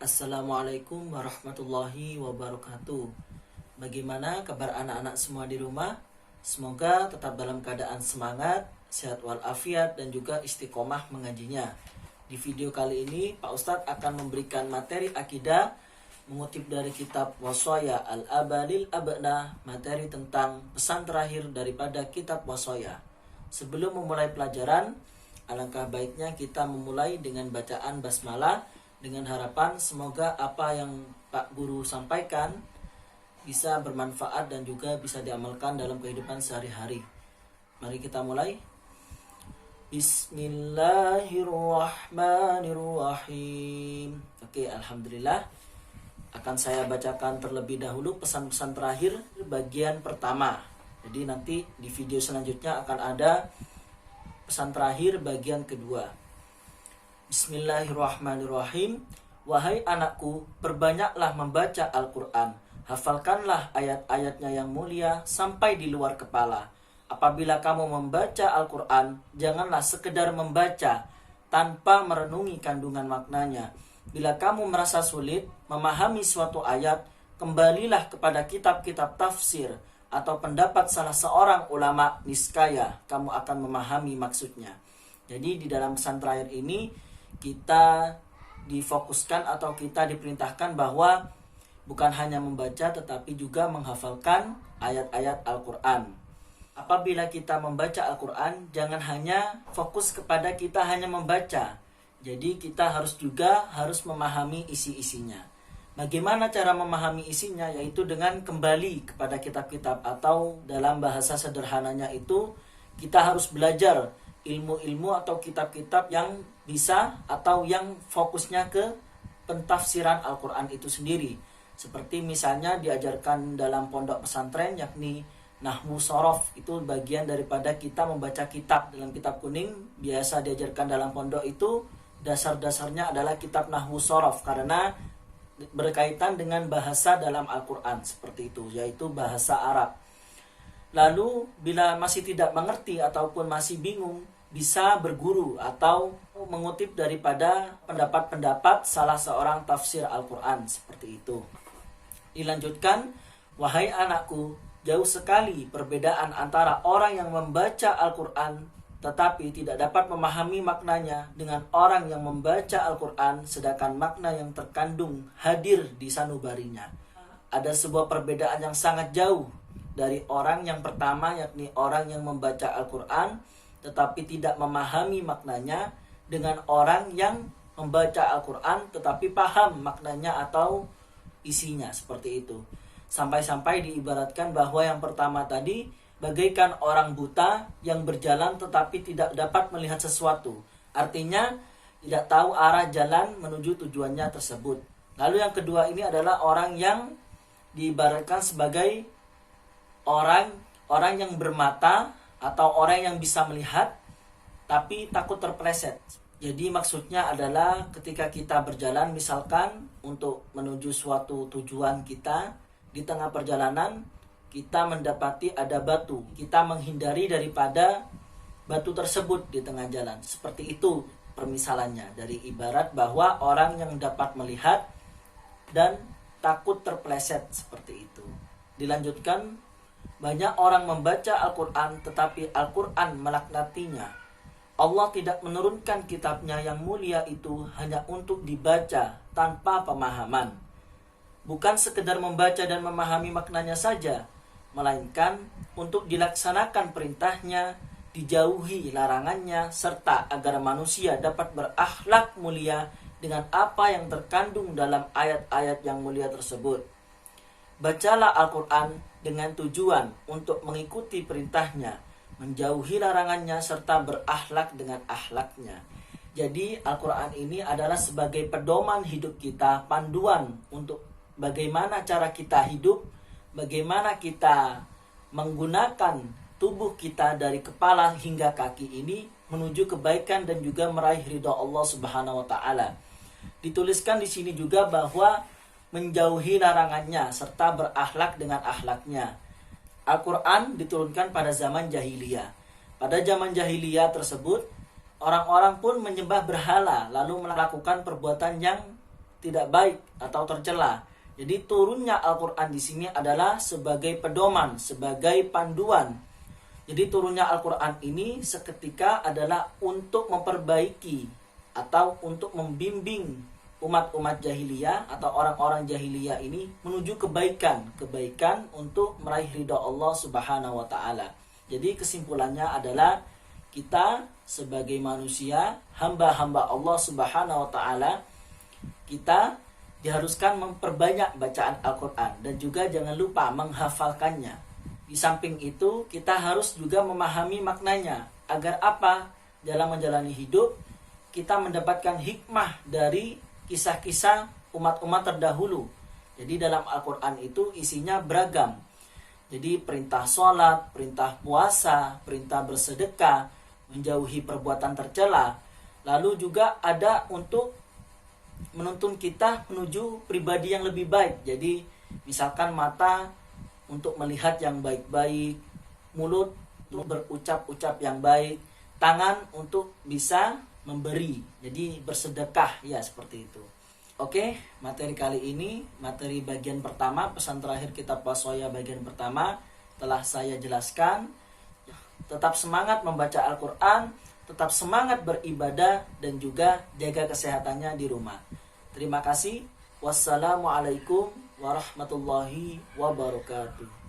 Assalamualaikum warahmatullahi wabarakatuh. Bagaimana kabar anak-anak semua di rumah? Semoga tetap dalam keadaan semangat, sehat walafiat, dan juga istiqomah mengajinya. Di video kali ini, Pak Ustadz akan memberikan materi akidah mengutip dari kitab Wasaya Al-Abalil Abna, materi tentang pesan terakhir daripada kitab Wasaya. Sebelum memulai pelajaran, alangkah baiknya kita memulai dengan bacaan basmalah, dengan harapan semoga apa yang Pak Guru sampaikan bisa bermanfaat dan juga bisa diamalkan dalam kehidupan sehari-hari. Mari kita mulai. Bismillahirrahmanirrahim. Oke, alhamdulillah. Akan saya bacakan terlebih dahulu pesan-pesan terakhir bagian pertama. Jadi nanti di video selanjutnya akan ada pesan terakhir bagian kedua. Bismillahirrahmanirrahim. Wahai anakku, perbanyaklah membaca Al-Quran. Hafalkanlah ayat-ayatnya yang mulia sampai di luar kepala. Apabila kamu membaca Al-Quran, janganlah sekedar membaca tanpa merenungi kandungan maknanya. Bila kamu merasa sulit memahami suatu ayat, kembalilah kepada kitab-kitab tafsir atau pendapat salah seorang ulama, niscaya kamu akan memahami maksudnya. Jadi di dalam pesan terakhir ini kita difokuskan atau kita diperintahkan bahwa bukan hanya membaca tetapi juga menghafalkan ayat-ayat Al-Quran. Apabila kita membaca Al-Quran, jangan hanya fokus kepada kita hanya membaca. Jadi kita harus memahami isi-isinya. Bagaimana cara memahami isinya? Yaitu dengan kembali kepada kitab-kitab, atau dalam bahasa sederhananya itu kita harus belajar ilmu-ilmu atau kitab-kitab yang bisa atau yang fokusnya ke pentafsiran Al-Quran itu sendiri. Seperti misalnya diajarkan dalam pondok pesantren, yakni Nahwu Shorof. Itu bagian daripada kita membaca kitab. Dalam kitab kuning biasa diajarkan dalam pondok itu dasar-dasarnya adalah kitab Nahwu Shorof, karena berkaitan dengan bahasa dalam Al-Quran seperti itu, yaitu bahasa Arab. Lalu bila masih tidak mengerti ataupun masih bingung, bisa berguru atau mengutip daripada pendapat-pendapat salah seorang tafsir Al-Quran seperti itu. Dilanjutkan, wahai anakku, jauh sekali perbedaan antara orang yang membaca Al-Quran tetapi tidak dapat memahami maknanya dengan orang yang membaca Al-Quran sedangkan makna yang terkandung hadir di sanubarinya. Ada sebuah perbedaan yang sangat jauh dari orang yang pertama, yakni orang yang membaca Al-Quran tetapi tidak memahami maknanya, dengan orang yang membaca Al-Quran tetapi paham maknanya atau isinya seperti itu. Sampai-sampai diibaratkan bahwa yang pertama tadi bagaikan orang buta yang berjalan tetapi tidak dapat melihat sesuatu. Artinya tidak tahu arah jalan menuju tujuannya tersebut. Lalu yang kedua ini adalah orang yang diibaratkan sebagai orang yang bermata atau orang yang bisa melihat tapi takut terpeleset. Jadi maksudnya adalah ketika kita berjalan misalkan untuk menuju suatu tujuan kita, di tengah perjalanan kita mendapati ada batu, kita menghindari daripada batu tersebut di tengah jalan. Seperti itu permisalannya, dari ibarat bahwa orang yang dapat melihat dan takut terpeleset seperti itu. Dilanjutkan, banyak orang membaca Al-Quran tetapi Al-Quran melaknatinya. Allah tidak menurunkan kitabnya yang mulia itu hanya untuk dibaca tanpa pemahaman. Bukan sekedar membaca dan memahami maknanya saja, melainkan untuk dilaksanakan perintahnya, dijauhi larangannya, serta agar manusia dapat berakhlak mulia dengan apa yang terkandung dalam ayat-ayat yang mulia tersebut. Bacalah Al-Quran dengan tujuan untuk mengikuti perintahnya, menjauhi larangannya, serta berakhlak dengan akhlaknya. Jadi Al-Quran ini adalah sebagai pedoman hidup kita, panduan untuk bagaimana cara kita hidup, bagaimana kita menggunakan tubuh kita dari kepala hingga kaki ini menuju kebaikan dan juga meraih ridha Allah Subhanahu wa taala. Dituliskan di sini juga bahwa menjauhi larangannya serta berakhlak dengan akhlaknya. Al-Quran diturunkan pada zaman jahiliyah. Pada zaman jahiliyah tersebut, orang-orang pun menyembah berhala lalu melakukan perbuatan yang tidak baik atau tercela. Jadi turunnya Al-Quran di sini adalah sebagai pedoman, sebagai panduan. Jadi turunnya Al-Quran ini seketika adalah untuk memperbaiki atau untuk membimbing umat-umat jahiliyah atau orang-orang jahiliyah ini menuju kebaikan untuk meraih ridha Allah Subhanahu wa taala. Jadi kesimpulannya adalah kita sebagai manusia, hamba-hamba Allah Subhanahu wa taala, kita diharuskan memperbanyak bacaan Al-Quran dan juga jangan lupa menghafalkannya. Di samping itu, kita harus juga memahami maknanya. Agar apa? Dalam menjalani hidup, kita mendapatkan hikmah dari kisah-kisah umat-umat terdahulu. Jadi dalam Al-Quran itu isinya beragam. Jadi perintah sholat, perintah puasa, perintah bersedekah, menjauhi perbuatan tercela. Lalu juga ada untuk menuntun kita menuju pribadi yang lebih baik. Jadi misalkan mata untuk melihat yang baik-baik, mulut untuk berucap-ucap yang baik, tangan untuk bisa memberi, jadi bersedekah, ya seperti itu. Oke, materi kali ini, materi bagian pertama, pesan terakhir kitab Wassoya bagian pertama telah saya jelaskan. Tetap semangat membaca Al-Quran, tetap semangat beribadah, dan juga jaga kesehatannya di rumah. Terima kasih. Wassalamualaikum warahmatullahi wabarakatuh.